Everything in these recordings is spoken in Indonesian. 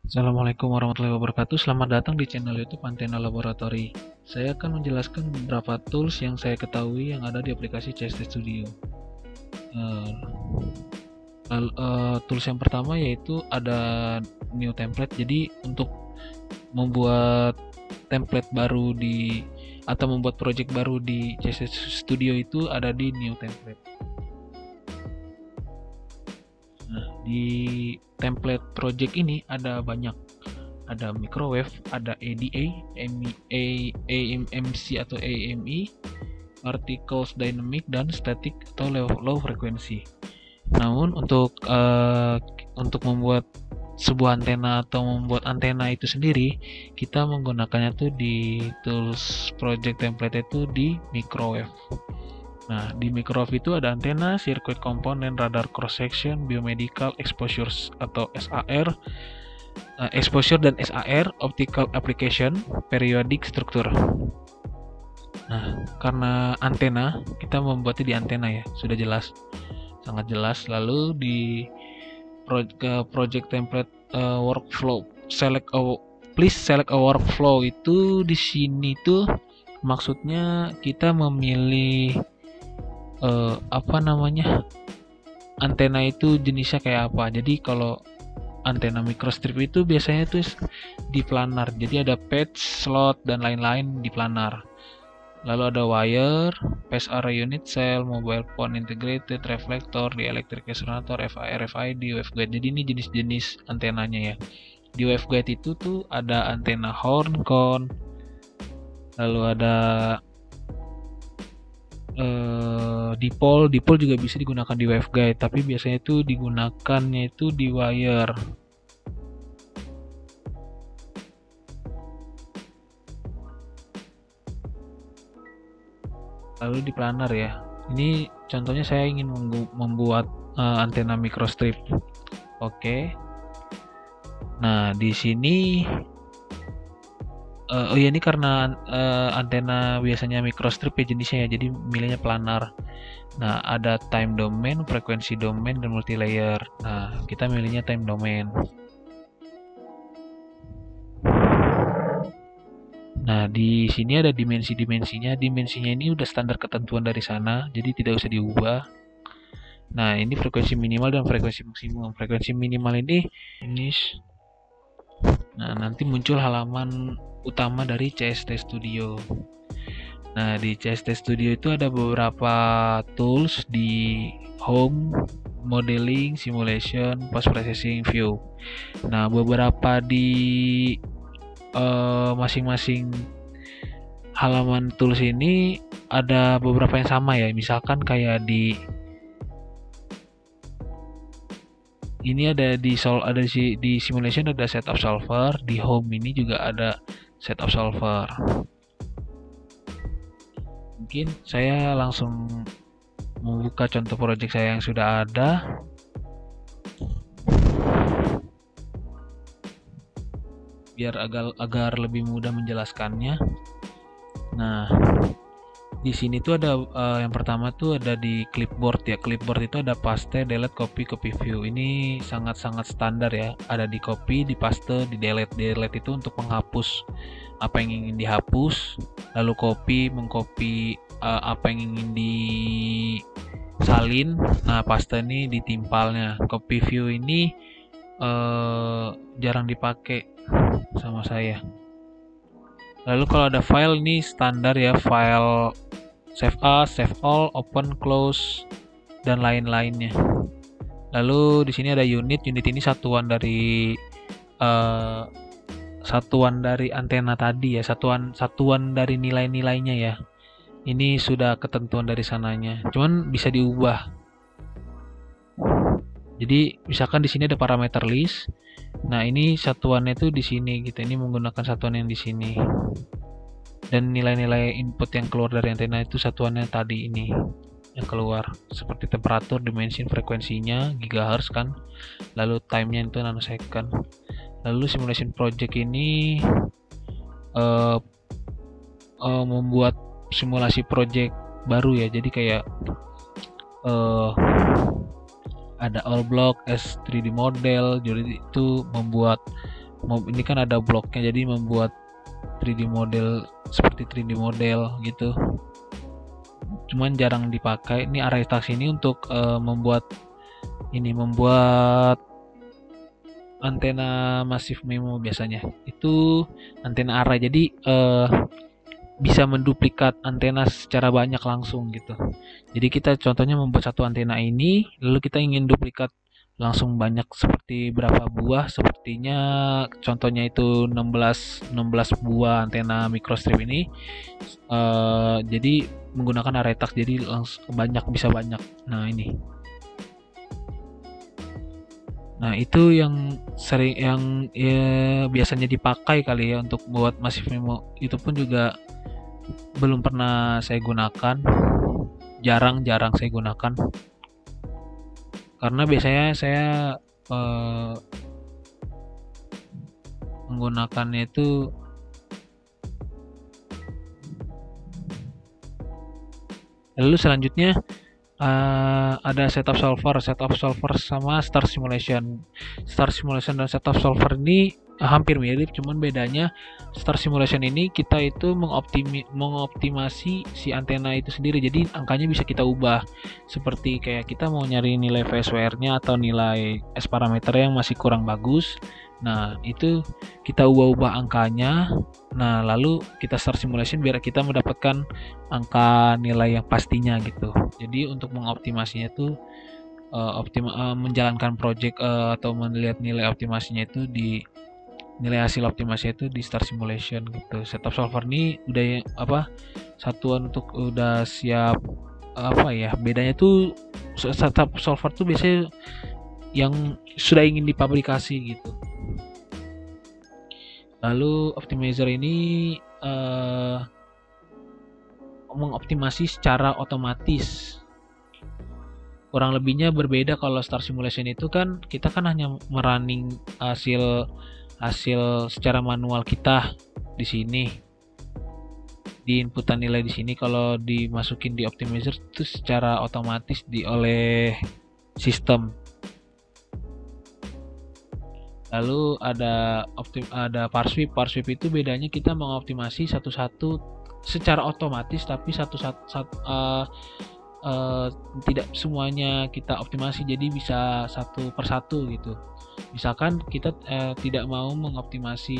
Assalamualaikum warahmatullahi wabarakatuh. Selamat datang di channel YouTube Antena Laboratory. Saya akan menjelaskan beberapa tools yang saya ketahui yang ada di aplikasi CST Studio. Tools yang pertama yaitu ada new template. Jadi untuk membuat template baru atau membuat project baru di CST Studio itu ada di new template. Nah, di template project ini ada banyak. Ada microwave, ada ADA, AMC atau AME, particles dynamic, dan static atau low frequency. Namun untuk membuat sebuah antena atau membuat antena itu sendiri, kita menggunakannya tuh di tools project template itu di microwave. Nah, di microwave itu ada antena, circuit component, radar cross section, biomedical exposures atau SAR, exposure dan SAR, optical application, periodic structure. Nah, karena antena, kita membuatnya di antena ya, sudah jelas, sangat jelas. Lalu di project template workflow, please select a workflow itu di sini tuh maksudnya kita memilih antena itu jenisnya kayak apa. Jadi kalau antena microstrip itu biasanya tuh di planar, jadi ada patch, slot, dan lain-lain di planar. Lalu ada wire, phase array unit cell, mobile phone integrated, reflector, dielectric resonator, RFID, waveguide. Jadi ini jenis-jenis antenanya ya. Di waveguide itu tuh ada antena horn, cone, lalu ada dipole juga bisa digunakan di waveguide, tapi biasanya itu digunakannya itu di wire. Lalu di planar ya. Ini contohnya saya ingin membuat antena microstrip. Oke. Nah, di sini oh ya, ini karena antena biasanya microstrip ya jenisnya ya, jadi milihnya planar. Nah, ada time domain, frekuensi domain, dan multilayer. Nah, kita milihnya time domain. Nah, di sini ada dimensi-dimensinya. Dimensinya ini udah standar ketentuan dari sana, jadi tidak usah diubah. Nah, ini frekuensi minimal dan frekuensi maksimum. Frekuensi minimal ini nah, nanti muncul halaman utama dari CST Studio. Nah, di CST Studio itu ada beberapa tools di home, modeling, simulation, post processing, view. Nah, beberapa di masing-masing halaman tools ini ada beberapa yang sama ya. Misalkan kayak ini ada di simulation ada setup solver, di home ini juga ada setup solver. Mungkin saya langsung membuka contoh project saya yang sudah ada. Biar agar lebih mudah menjelaskannya. Nah, di sini tuh ada yang pertama tuh ada di clipboard ya. Clipboard itu ada paste, delete, copy, copy view. Ini sangat-sangat standar ya. Ada di copy, di paste, di delete. Delete itu untuk menghapus apa yang ingin dihapus, lalu copy, mengcopy apa yang ingin disalin. Nah, paste ini ditimpalnya. Copy view ini jarang dipakai sama saya. Lalu kalau ada file ini standar ya, file save as, save all, open, close, dan lain-lainnya. Lalu di sini ada unit. Unit ini satuan dari antena tadi ya, satuan dari nilai-nilainya ya. Ini sudah ketentuan dari sananya. Cuman bisa diubah. Jadi misalkan di sini ada parameter list. Nah, ini satuannya tuh di sini gitu. Ini menggunakan satuan yang di sini. Dan nilai-nilai input yang keluar dari antena itu satuannya tadi ini yang keluar, seperti temperatur, dimensi, frekuensinya, gigahertz kan. Lalu time-nya itu nanosecond. Lalu simulation project ini membuat simulasi project baru ya. Jadi kayak ada all block S3D model, jadi itu membuat ini kan ada bloknya, jadi membuat 3D model seperti 3D model gitu. Cuman jarang dipakai. Ini array task ini untuk membuat antena Massive MIMO biasanya. Itu antena array. Jadi bisa menduplikat antena secara banyak langsung gitu. Jadi kita contohnya membuat satu antena ini, lalu kita ingin duplikat langsung banyak seperti berapa buah, sepertinya contohnya itu 16 buah antena microstrip ini. Jadi menggunakan array task, jadi langsung bisa banyak. Nah, itu yang biasanya dipakai kali ya untuk buat Massive MIMO. Itu pun juga belum pernah saya gunakan, jarang saya gunakan, karena biasanya saya menggunakannya itu lalu selanjutnya ada setup solver sama star simulation dan setup solver ini hampir mirip, cuman bedanya star simulation ini kita itu mengoptimasi si antena itu sendiri, jadi angkanya bisa kita ubah, seperti kayak kita mau nyari nilai VSWR-nya atau nilai S parameter yang masih kurang bagus. Nah, itu kita ubah angkanya. Nah, lalu kita start simulation biar kita mendapatkan angka nilai yang pastinya gitu. Jadi untuk mengoptimasinya itu menjalankan project atau melihat nilai optimasinya itu di nilai hasil optimasi itu di Star Simulation gitu. Setup solver ini udah satuan untuk udah siap bedanya tuh setup solver tuh biasanya yang sudah ingin dipublikasi gitu. Lalu optimizer ini mengoptimasi secara otomatis. Kurang lebihnya berbeda. Kalau Star Simulation itu kan kita kan hanya merunning hasil secara manual kita di sini, di inputan nilai di sini. Kalau dimasukin di optimizer itu secara otomatis oleh sistem. Lalu ada parsweep itu bedanya kita mengoptimasi satu-satu secara otomatis, tapi tidak semuanya kita optimasi, jadi bisa satu persatu gitu. Misalkan kita tidak mau mengoptimasi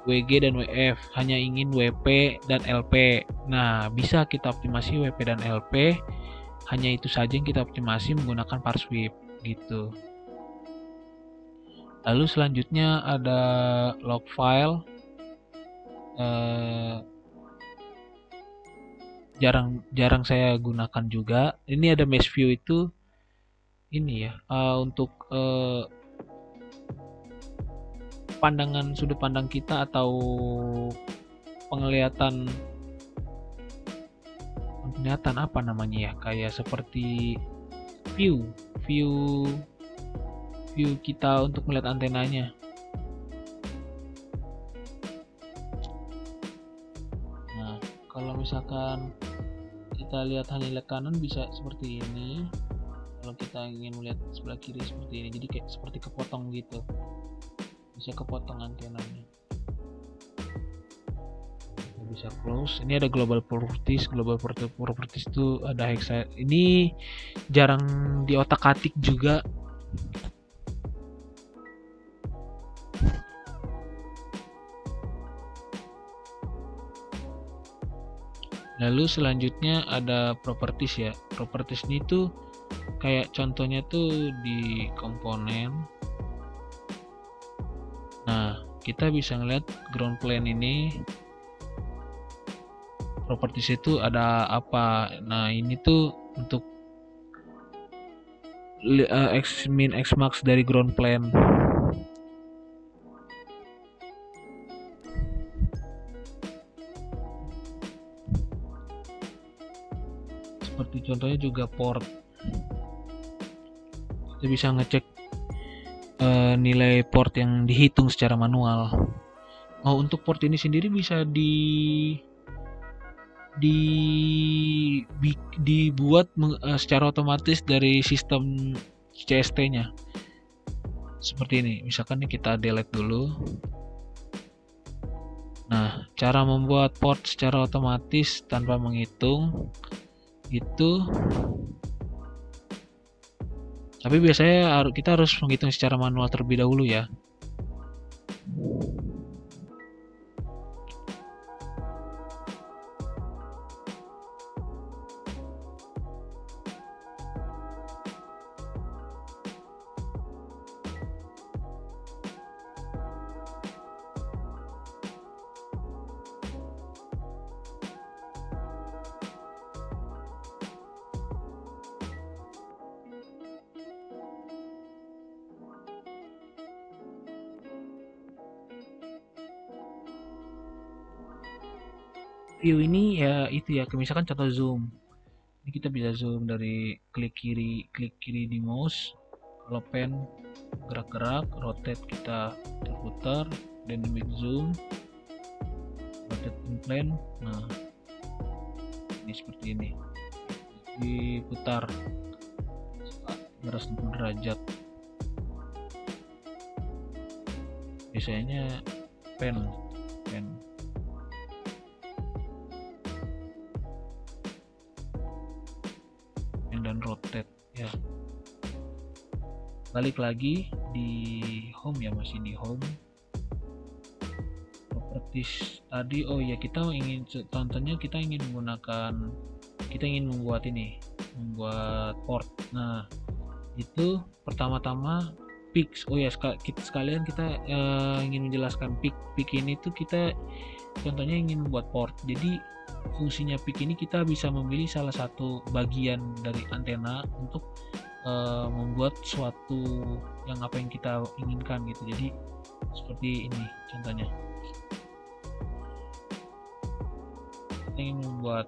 WG dan WF, hanya ingin WP dan LP. Nah, bisa kita optimasi WP dan LP, hanya itu saja yang kita optimasi menggunakan parsweep gitu. Lalu selanjutnya ada log file. Jarang saya gunakan juga. Ini ada mesh view itu ini ya, untuk sudut pandang kita atau penglihatan apa namanya ya, kayak seperti view kita untuk melihat antenanya. Nah, kalau misalkan kita lihat hanya lihat kanan bisa seperti ini. Kalau kita ingin melihat sebelah kiri seperti ini, jadi kayak seperti kepotong gitu, bisa kepotong antenanya. Bisa close. Ini ada global properties itu ada hexa. Ini jarang diotak-atik juga. Lalu selanjutnya ada properties ya. Properties ini tuh kayak contohnya tuh di komponen. Nah, kita bisa ngeliat ground plane ini properties itu ada apa. Nah, ini tuh untuk x min x max dari ground plane. Seperti contohnya juga port, kita bisa ngecek nilai port yang dihitung secara manual. Untuk port ini sendiri bisa dibuat secara otomatis dari sistem CST-nya. seperti ini. Misalkan ini kita delete dulu. Nah, cara membuat port secara otomatis tanpa menghitung itu, tapi biasanya kita harus menghitung secara manual terlebih dahulu ya. View ini ya itu ya, misalkan contoh zoom. Ini kita bisa zoom dari klik kiri di mouse. Kalau pen gerak-gerak, rotate kita terputar, dynamic zoom, rotate in plane. Nah, ini seperti ini. Diputar 360 derajat. Biasanya pen dan rotate ya. Balik lagi di home ya, masih di home properties tadi. Oh ya, kita ingin contohnya kita ingin membuat port. Nah, itu pertama-tama PIC. Oh ya, sekalian kita ingin menjelaskan PIC ini tuh kita contohnya ingin membuat port. Jadi fungsinya PIC ini kita bisa memilih salah satu bagian dari antena untuk membuat suatu yang apa yang kita inginkan gitu. Jadi seperti ini contohnya, kita ingin membuat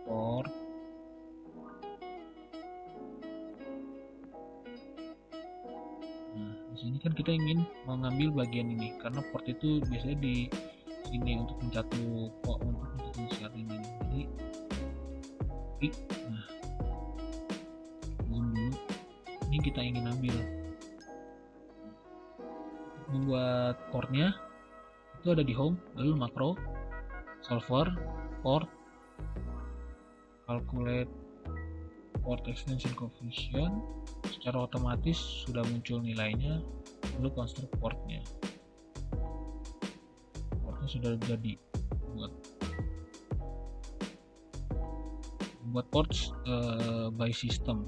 port. Nah, di sini kan kita ingin mengambil bagian ini karena port itu biasanya di sini untuk mencatu siaran ini. Jadi PIC. Nah, zoom dulu. Ini kita ingin ambil. Membuat portnya itu ada di home, lalu makro, solver, port, calculate port extension coefficient. Secara otomatis sudah muncul nilainya, lalu construct portnya. Portnya sudah jadi buat ports by system.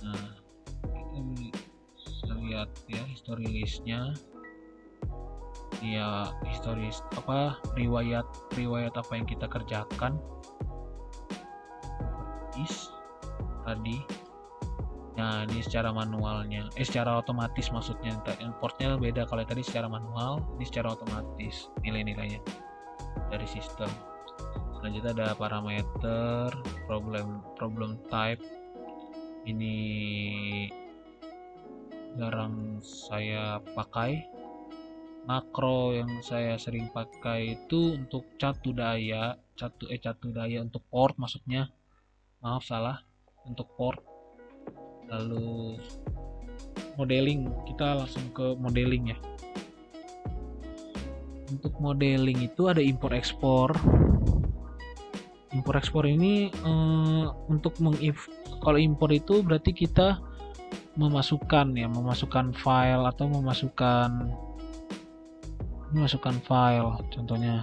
Nah, kita bisa lihat ya history listnya ya, historis riwayat apa yang kita kerjakan tadi. Nah, ini secara manualnya, secara otomatis maksudnya. Importnya beda, kalau tadi secara manual, ini secara otomatis nilai-nilainya dari sistem. Selanjutnya ada parameter, problem type. Ini jarang saya pakai. Makro yang saya sering pakai itu untuk catu daya untuk port maksudnya. Maaf salah, untuk port. Lalu modeling, kita langsung ke modeling ya. Untuk modeling itu ada import ekspor. Import ekspor ini untuk kalau import itu berarti kita memasukkan file atau memasukkan file contohnya.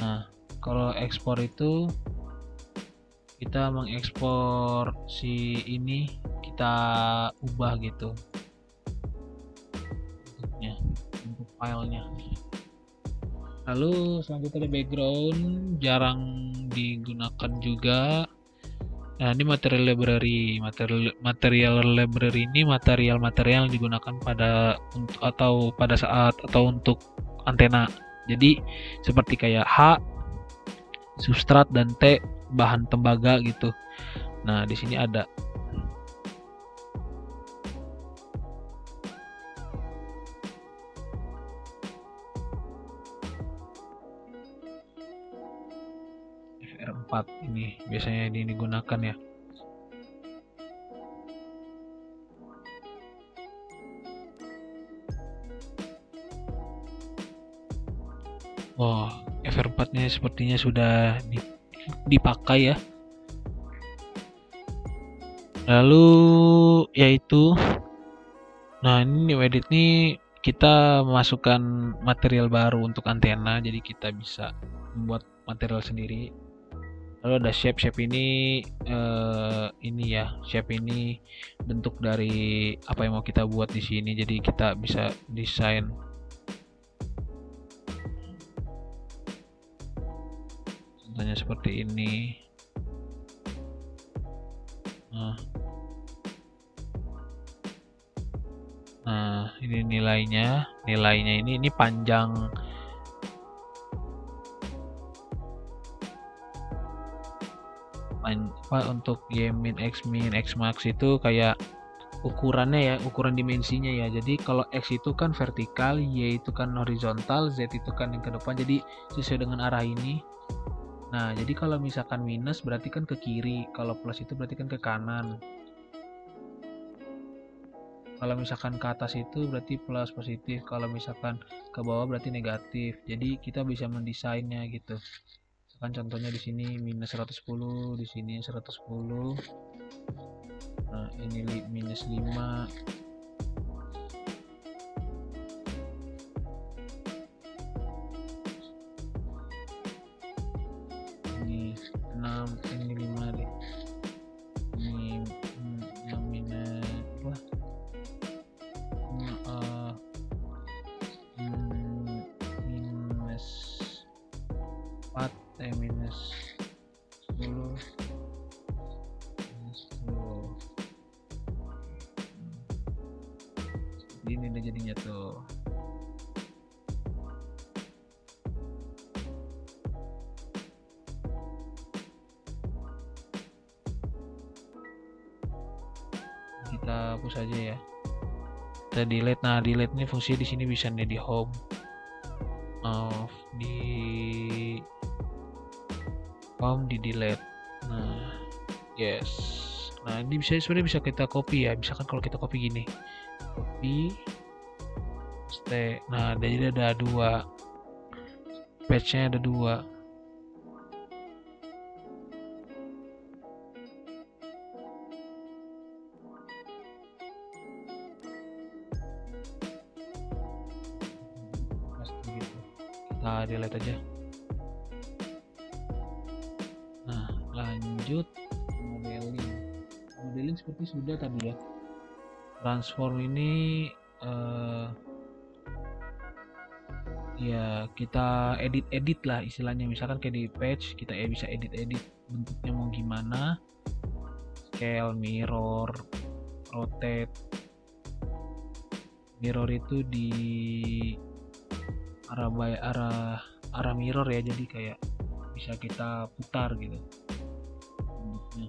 Nah, kalau ekspor itu kita mengekspor si ini, kita ubah gitu untuk filenya. Lalu selanjutnya ada background, jarang digunakan juga. Nah, ini material library ini material yang digunakan pada saat atau untuk antena. Jadi seperti kayak H, substrat, dan T, bahan tembaga gitu. Nah, di sini ada. FR4 ini biasanya digunakan ya. Wah, FR4-nya sepertinya sudah dipakai ya. Lalu yaitu, nah ini new edit nih kita memasukkan material baru untuk antena, jadi kita bisa membuat material sendiri. Lalu ada shape ini ya, shape ini bentuk dari apa yang mau kita buat di sini, jadi kita bisa desain. Contohnya seperti ini. Nah, ini nilainya. Nilainya ini panjang. Untuk Y min, X min, X max itu kayak ukurannya ya, ukuran dimensinya ya. Jadi kalau X itu kan vertikal, Y itu kan horizontal, Z itu kan yang ke depan. Jadi sesuai dengan arah ini. Nah, jadi kalau misalkan minus berarti kan ke kiri, kalau plus itu berarti kan ke kanan. Kalau misalkan ke atas itu berarti plus positif, kalau misalkan ke bawah berarti negatif. Jadi kita bisa mendesainnya gitu. Misalkan contohnya di sini minus 110, di sini 110. Nah, ini minus 5. Ini 6, ini 5 deh. Ini yang minus apa? Minus 4, minus 10, minus 10. Ini udah jadinya tuh. Kita hapus aja ya. Kita delete. Nah, delete ini fungsi di sini bisa nih di home. Di home di delete. Nah, yes. Nah, ini sebenarnya bisa kita copy ya. Misalkan kalau kita copy gini. Copy paste. Nah, jadi ada 2. Page-nya ada 2. Kita delete aja. Nah, lanjut modeling seperti sudah tadi ya. Transform ini ya kita edit lah istilahnya. Misalkan kayak di page kita bisa edit bentuknya mau gimana, scale, mirror, rotate. Mirror itu di arah mirror ya, jadi kayak bisa kita putar gitu bentuknya.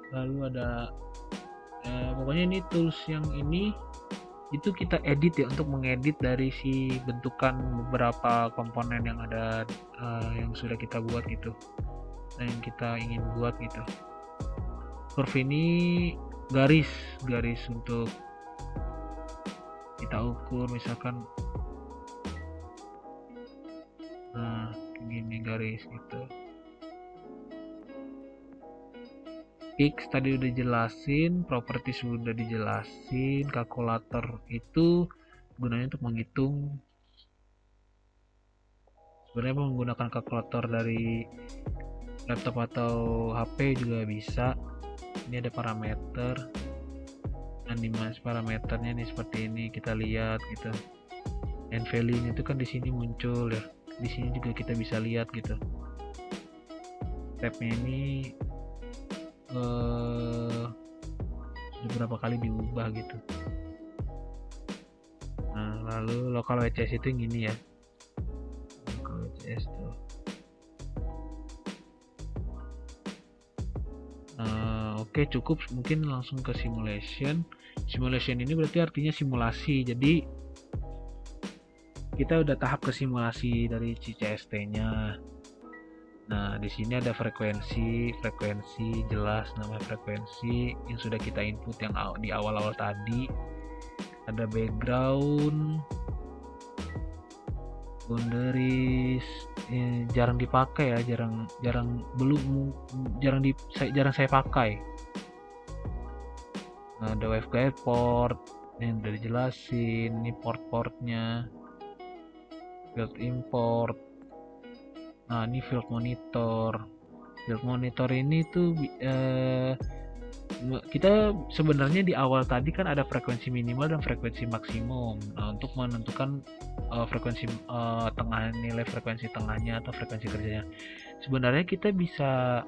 Lalu ada pokoknya ini tools yang ini itu kita edit ya, untuk mengedit dari si bentukan beberapa komponen yang ada yang sudah kita buat gitu, yang kita ingin buat gitu. Curve ini garis untuk kita ukur, misalkan nah gini garis gitu. X tadi udah jelasin, properti sudah dijelasin, kalkulator itu gunanya untuk menghitung. Sebenarnya menggunakan kalkulator dari laptop atau HP juga bisa. Ini ada parameter, animasi parameternya nih seperti ini, kita lihat gitu. And value itu kan di sini muncul ya. Di sini juga kita bisa lihat gitu. Tabnya ini sudah berapa kali diubah gitu. Nah, lalu local WCS itu yang ini ya, local WCS tuh. Oke, cukup, mungkin langsung ke simulation. Simulation ini berarti artinya simulasi, jadi kita udah tahap ke simulasi dari CCST nya. Nah, di sini ada frekuensi jelas namanya frekuensi yang sudah kita input yang di awal-awal tadi. ada background, boundaries, jarang dipakai ya, jarang saya pakai. Nah, ada waveguide port, ini udah dijelasin, ini port-portnya, field import. Nah, ini field monitor. Field monitor ini tuh kita sebenarnya di awal tadi kan ada frekuensi minimal dan frekuensi maksimum. Nah, untuk menentukan frekuensi tengah, nilai frekuensi tengahnya atau frekuensi kerjanya, sebenarnya kita bisa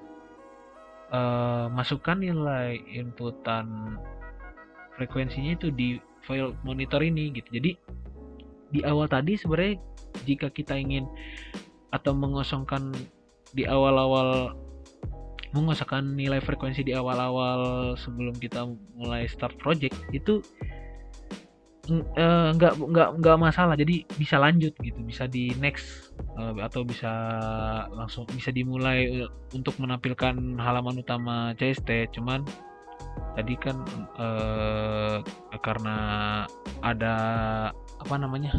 masukkan nilai inputan frekuensinya itu di file monitor ini gitu. Jadi di awal tadi sebenarnya jika kita ingin atau mengosongkan di awal-awal, mengosongkan nilai frekuensi di awal-awal sebelum kita mulai start project itu nggak masalah, jadi bisa lanjut gitu, bisa di next atau bisa langsung bisa dimulai untuk menampilkan halaman utama CST. Cuman tadi kan karena ada apa namanya,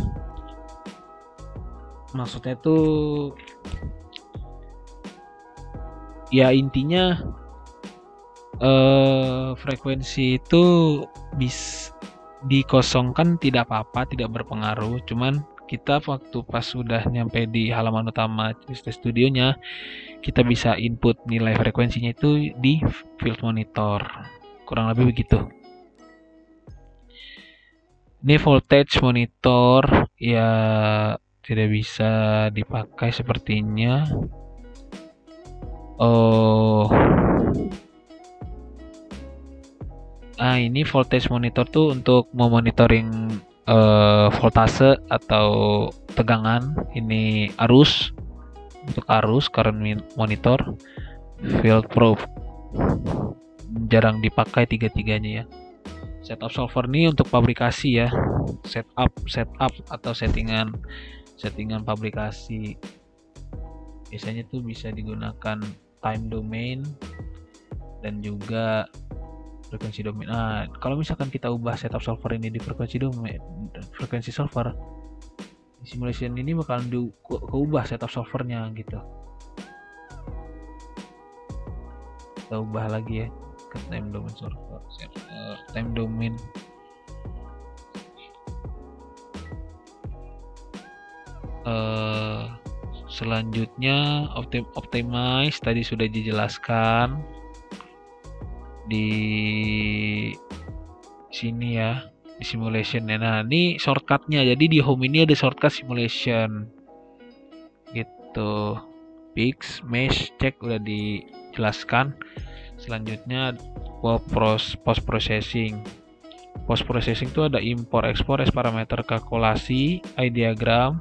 maksudnya tuh ya intinya frekuensi itu dikosongkan tidak apa-apa, tidak berpengaruh. Cuman kita waktu pas sudah nyampe di halaman utama studionya, kita bisa input nilai frekuensinya itu di field monitor. Kurang lebih begitu. Ini voltage monitor ya tidak bisa dipakai sepertinya. Ini voltage monitor tuh untuk memonitoring voltase atau tegangan. Ini arus, untuk arus current monitor. Field probe jarang dipakai tiga-tiganya ya. Setup solver ini untuk pabrikasi ya, setup atau settingan pabrikasi. Biasanya tuh bisa digunakan time domain dan juga frekuensi domain. Nah, kalau misalkan kita ubah setup solver ini di frekuensi domain, frekuensi solver, di simulation ini bakalan keubah setup solvernya gitu. Kita ubah lagi ya ke time domain solver, time domain. Selanjutnya optimize tadi sudah dijelaskan di sini ya, di simulation. Nah, ini shortcutnya. Jadi di home ini ada shortcut simulation gitu. Fix, mesh, check udah dijelaskan. Selanjutnya post processing. Post processing itu ada import, export, S parameter kalkulasi, I diagram,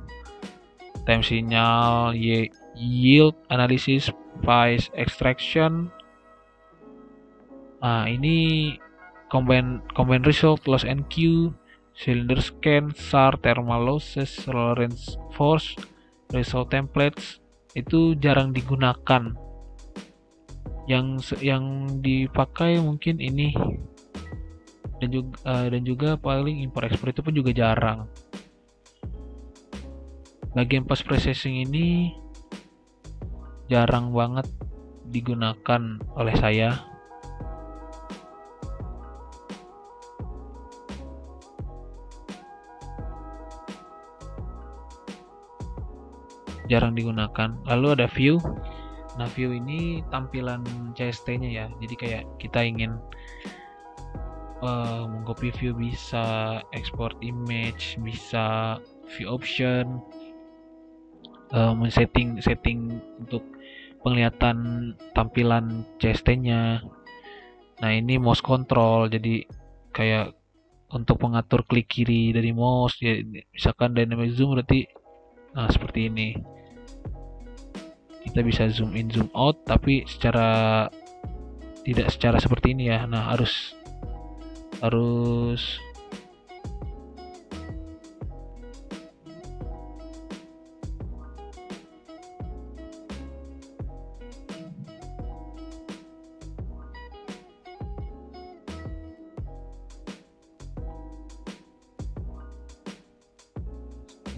time signal, yield analysis, phase extraction. Ini combine result, loss and Q, cylinder scan, SAR, thermal losses, Lorentz force, result templates itu jarang digunakan. Yang dipakai mungkin ini, dan juga paling import export itu pun juga jarang. Bagian post processing ini jarang banget digunakan oleh saya. Jarang digunakan. Lalu ada view. Nah, view ini tampilan CST-nya ya. Jadi kayak kita ingin mengcopy view bisa, export image bisa, view option, setting untuk penglihatan tampilan CST-nya. Nah, ini mouse control. Jadi kayak untuk mengatur klik kiri dari mouse ya, misalkan dynamic zoom berarti seperti ini. Kita bisa zoom in zoom out tapi tidak secara seperti ini ya. Nah, harus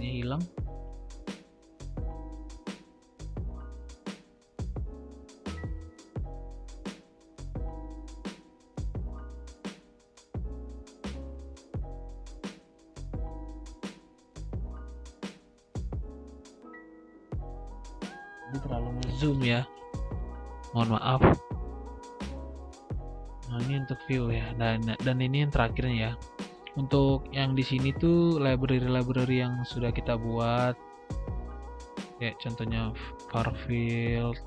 simulasinya hilang. Ini terlalu ngezoom ya, mohon maaf. Nah, ini untuk view ya, dan ini yang terakhirnya ya. Untuk yang di sini tuh library yang sudah kita buat, kayak contohnya Farfield,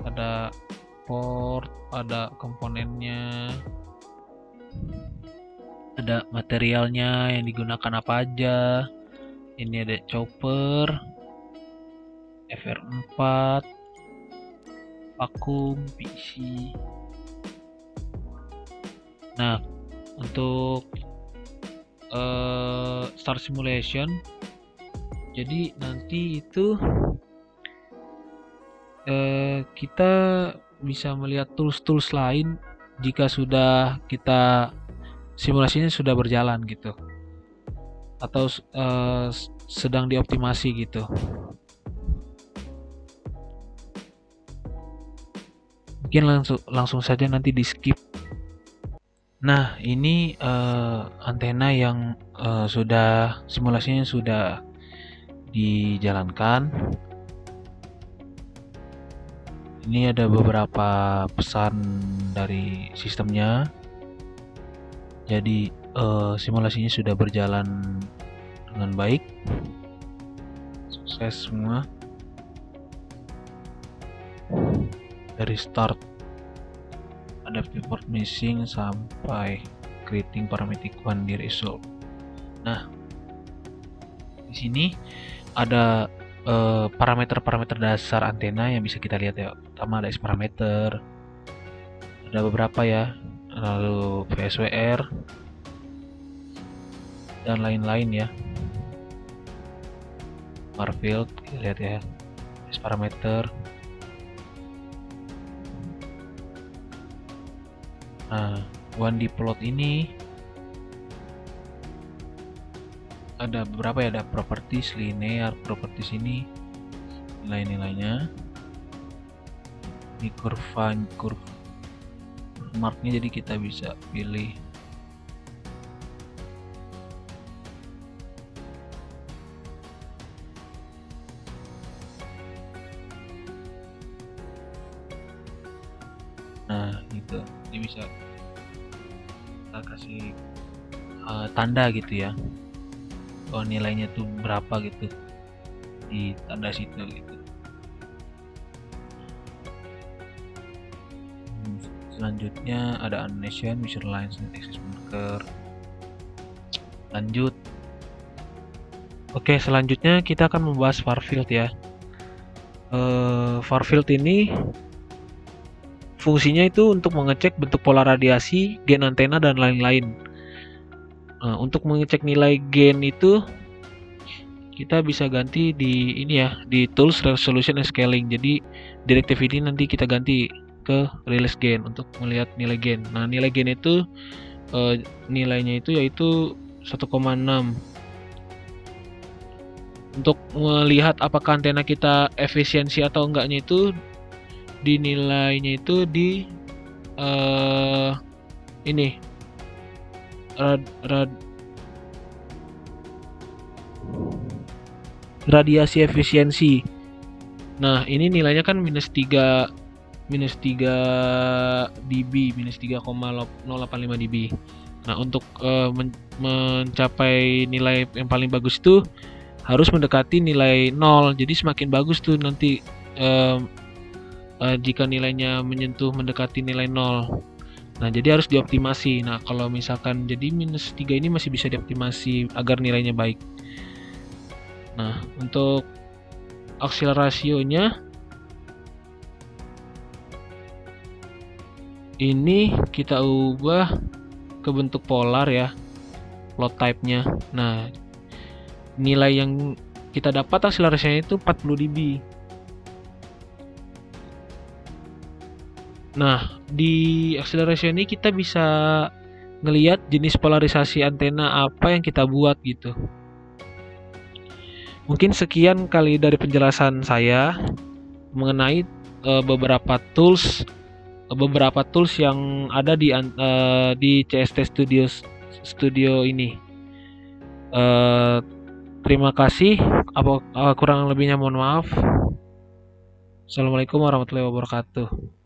ada port, ada komponennya, ada materialnya yang digunakan apa aja. Ini ada chopper, FR4, vakum, PC. Nah, untuk start simulation, jadi nanti itu kita bisa melihat tools-tools lain jika sudah kita simulasinya sudah berjalan gitu, atau sedang dioptimasi gitu. Mungkin langsung saja nanti di skip. Nah, ini antena yang sudah simulasinya sudah dijalankan. Ini ada beberapa pesan dari sistemnya. Jadi simulasinya sudah berjalan dengan baik, sukses semua. Dari start ada pivot missing sampai creating parametric one di result. Nah, di sini ada parameter-parameter dasar antena yang bisa kita lihat ya. Pertama ada S parameter, ada beberapa ya, lalu VSWR dan lain-lain ya. Farfield kita lihat ya, S parameter. Nah, 1D plot ini ada beberapa ya, ada properties, linear, properties ini nilai-nilainya. Ini curve marknya, jadi kita bisa pilih gitu. Ini bisa kita kasih tanda gitu ya, oh nilainya tuh berapa gitu di tanda situ gitu. Selanjutnya ada animation, visual lines, and access marker. Lanjut. Oke, selanjutnya kita akan membahas Farfield ya. Farfield ini fungsinya itu untuk mengecek bentuk pola radiasi, gain antena dan lain-lain. Nah, untuk mengecek nilai gain itu kita bisa ganti di ini ya, di tools resolution and scaling. Jadi directive ini nanti kita ganti ke release gain untuk melihat nilai gain. Nah, nilai gain itu nilainya itu yaitu 1,6. Untuk melihat apakah antena kita efisiensi atau enggaknya itu dinilainya itu di ini radiasi efisiensi. Nah, ini nilainya kan minus 3 dB, minus 3,085 dB. Nah, untuk mencapai nilai yang paling bagus itu harus mendekati nilai 0. Jadi semakin bagus tuh nanti jika nilainya mendekati nilai 0. Nah, jadi harus dioptimasi. Nah, kalau misalkan jadi minus 3 ini masih bisa dioptimasi agar nilainya baik. Nah, untuk akselerasionya ini kita ubah ke bentuk polar ya, plot type-nya. Nah, nilai yang kita dapat akselerasinya itu 40 dB. Nah, di akselerasi ini kita bisa ngelihat jenis polarisasi antena apa yang kita buat gitu. Mungkin sekian kali dari penjelasan saya mengenai beberapa tools yang ada di CST Studio ini. Terima kasih. Kurang lebihnya mohon maaf. Assalamualaikum warahmatullahi wabarakatuh.